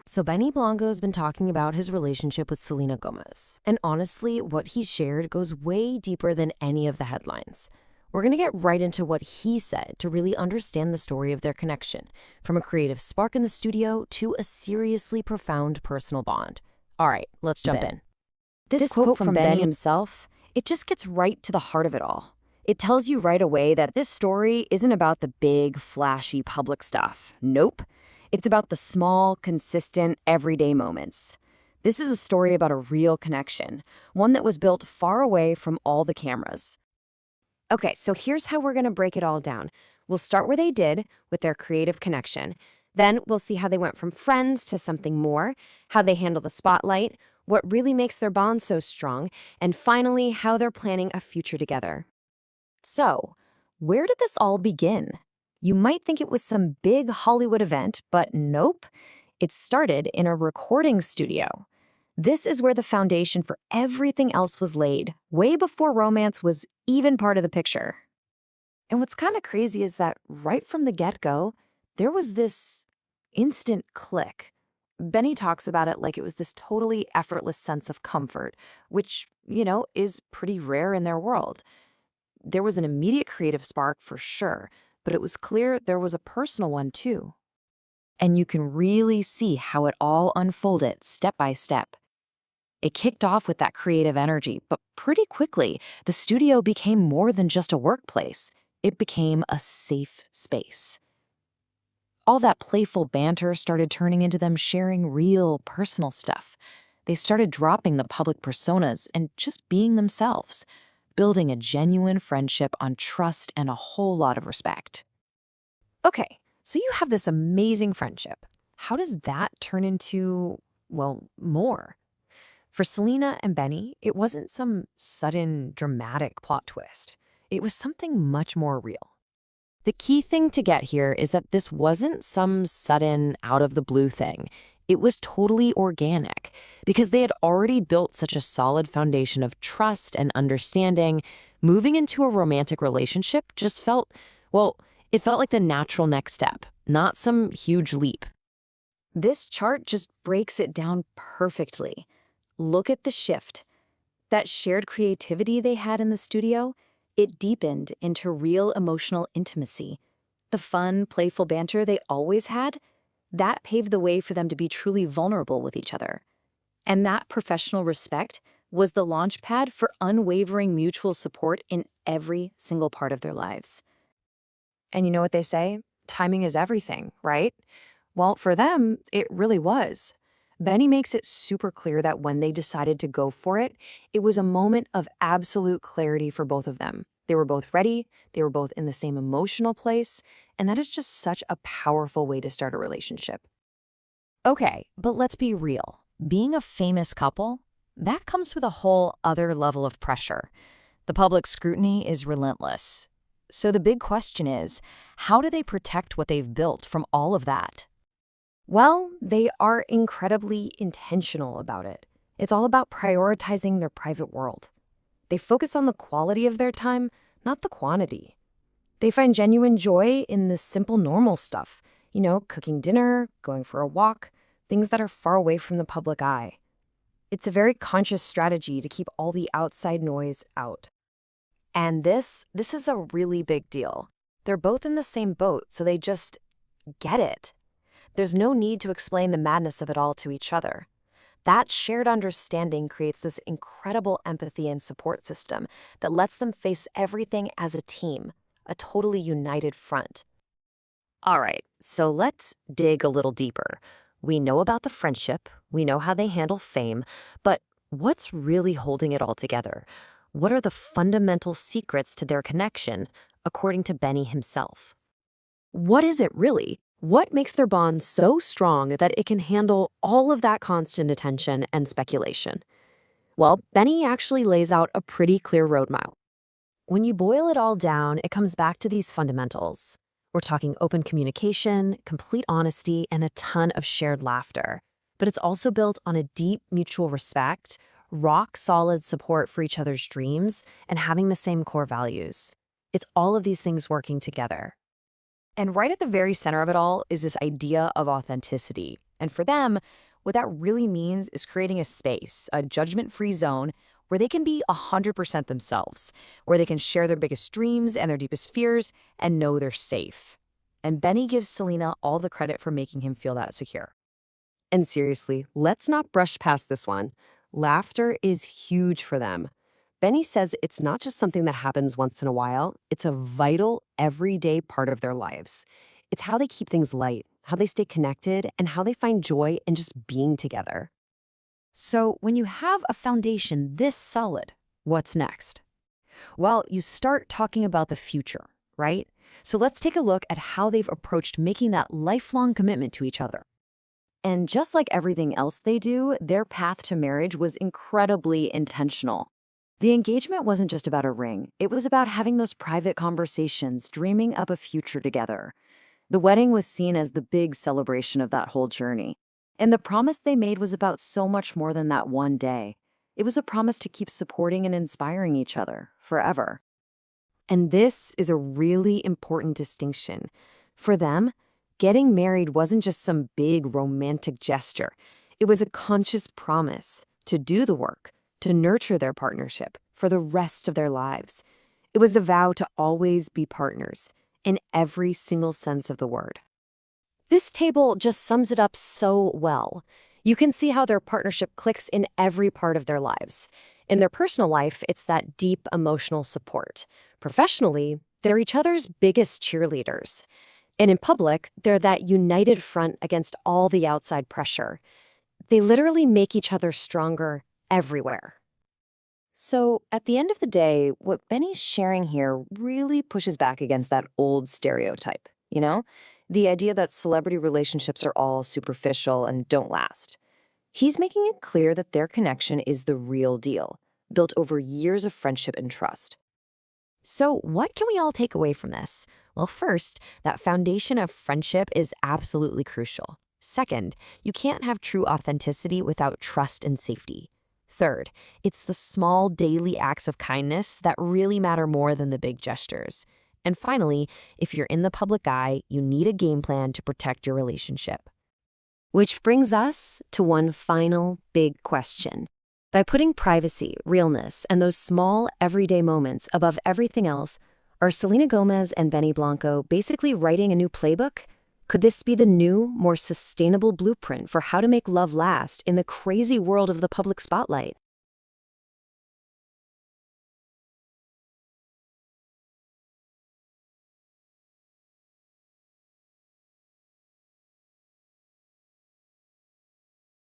So Benny Blanco's been talking about his relationship with Selena Gomez. And honestly, what he shared goes way deeper than any of the headlines. We're going to get right into what he said to really understand the story of their connection, from a creative spark in the studio to a seriously profound personal bond. All right, let's jump in. This quote from Benny himself, it just gets right to the heart of it all. It tells you right away that this story isn't about the big, flashy public stuff. Nope. It's about the small, consistent, everyday moments. This is a story about a real connection, one that was built far away from all the cameras. Okay, so here's how we're going to break it all down. We'll start where they did, with their creative connection. Then we'll see how they went from friends to something more, how they handle the spotlight, what really makes their bond so strong, and finally, how they're planning a future together. So, where did this all begin? You might think it was some big Hollywood event, but nope. It started in a recording studio. This is where the foundation for everything else was laid, way before romance was even part of the picture. And what's kind of crazy is that right from the get-go, there was this instant click. Benny talks about it like it was this totally effortless sense of comfort, which, is pretty rare in their world. There was an immediate creative spark for sure, but it was clear there was a personal one too. And you can really see how it all unfolded step by step. It kicked off with that creative energy, but pretty quickly, the studio became more than just a workplace. It became a safe space. All that playful banter started turning into them sharing real, personal stuff. They started dropping the public personas and just being themselves, building a genuine friendship on trust and a whole lot of respect. Okay, so you have this amazing friendship. How does that turn into, more? For Selena and Benny, it wasn't some sudden, dramatic plot twist. It was something much more real. The key thing to get here is that this wasn't some sudden, out-of-the-blue thing. It was totally organic, because they had already built such a solid foundation of trust and understanding. Moving into a romantic relationship just felt, it felt like the natural next step, not some huge leap. This chart just breaks it down perfectly. Look at the shift. That shared creativity they had in the studio, it deepened into real emotional intimacy. The fun, playful banter they always had, that paved the way for them to be truly vulnerable with each other. And that professional respect was the launch pad for unwavering mutual support in every single part of their lives. And you know what they say? Timing is everything, right? Well, for them, it really was. Benny makes it super clear that when they decided to go for it, it was a moment of absolute clarity for both of them. They were both ready, they were both in the same emotional place, and that is just such a powerful way to start a relationship. Okay, but let's be real. Being a famous couple, that comes with a whole other level of pressure. The public scrutiny is relentless. So the big question is, how do they protect what they've built from all of that? Well, they are incredibly intentional about it. It's all about prioritizing their private world. They focus on the quality of their time, not the quantity. They find genuine joy in the simple, normal stuff, cooking dinner, going for a walk, things that are far away from the public eye. It's a very conscious strategy to keep all the outside noise out. And this is a really big deal. They're both in the same boat, so they just get it. There's no need to explain the madness of it all to each other. That shared understanding creates this incredible empathy and support system that lets them face everything as a team, a totally united front. All right, so let's dig a little deeper. We know about the friendship, we know how they handle fame, but what's really holding it all together? What are the fundamental secrets to their connection, according to Benny himself? What is it really? What makes their bond so strong that it can handle all of that constant attention and speculation? Well, Benny actually lays out a pretty clear roadmap. When you boil it all down, it comes back to these fundamentals. We're talking open communication, complete honesty, and a ton of shared laughter. But it's also built on a deep mutual respect, rock-solid support for each other's dreams, and having the same core values. It's all of these things working together. And right at the very center of it all is this idea of authenticity. And for them, what that really means is creating a space, a judgment-free zone where they can be 100% themselves, where they can share their biggest dreams and their deepest fears and know they're safe. And Benny gives Selena all the credit for making him feel that secure. And seriously, let's not brush past this one. Laughter is huge for them. Benny says it's not just something that happens once in a while, it's a vital, everyday part of their lives. It's how they keep things light, how they stay connected, and how they find joy in just being together. So when you have a foundation this solid, what's next? Well, you start talking about the future, right? So let's take a look at how they've approached making that lifelong commitment to each other. And just like everything else they do, their path to marriage was incredibly intentional. The engagement wasn't just about a ring. It was about having those private conversations, dreaming up a future together. The wedding was seen as the big celebration of that whole journey. And the promise they made was about so much more than that one day. It was a promise to keep supporting and inspiring each other forever. And this is a really important distinction. For them, getting married wasn't just some big romantic gesture. It was a conscious promise to do the work, to nurture their partnership for the rest of their lives. It was a vow to always be partners, in every single sense of the word. This table just sums it up so well. You can see how their partnership clicks in every part of their lives. In their personal life, it's that deep emotional support. Professionally, they're each other's biggest cheerleaders. And in public, they're that united front against all the outside pressure. They literally make each other stronger everywhere. So, at the end of the day, what Benny's sharing here really pushes back against that old stereotype, you know? The idea that celebrity relationships are all superficial and don't last. He's making it clear that their connection is the real deal, built over years of friendship and trust. So, what can we all take away from this? Well, first, that foundation of friendship is absolutely crucial. Second, you can't have true authenticity without trust and safety. Third, it's the small daily acts of kindness that really matter more than the big gestures. And finally, if you're in the public eye, you need a game plan to protect your relationship. Which brings us to one final big question. By putting privacy, realness, and those small, everyday moments above everything else, are Selena Gomez and Benny Blanco basically writing a new playbook? Could this be the new, more sustainable blueprint for how to make love last in the crazy world of the public spotlight?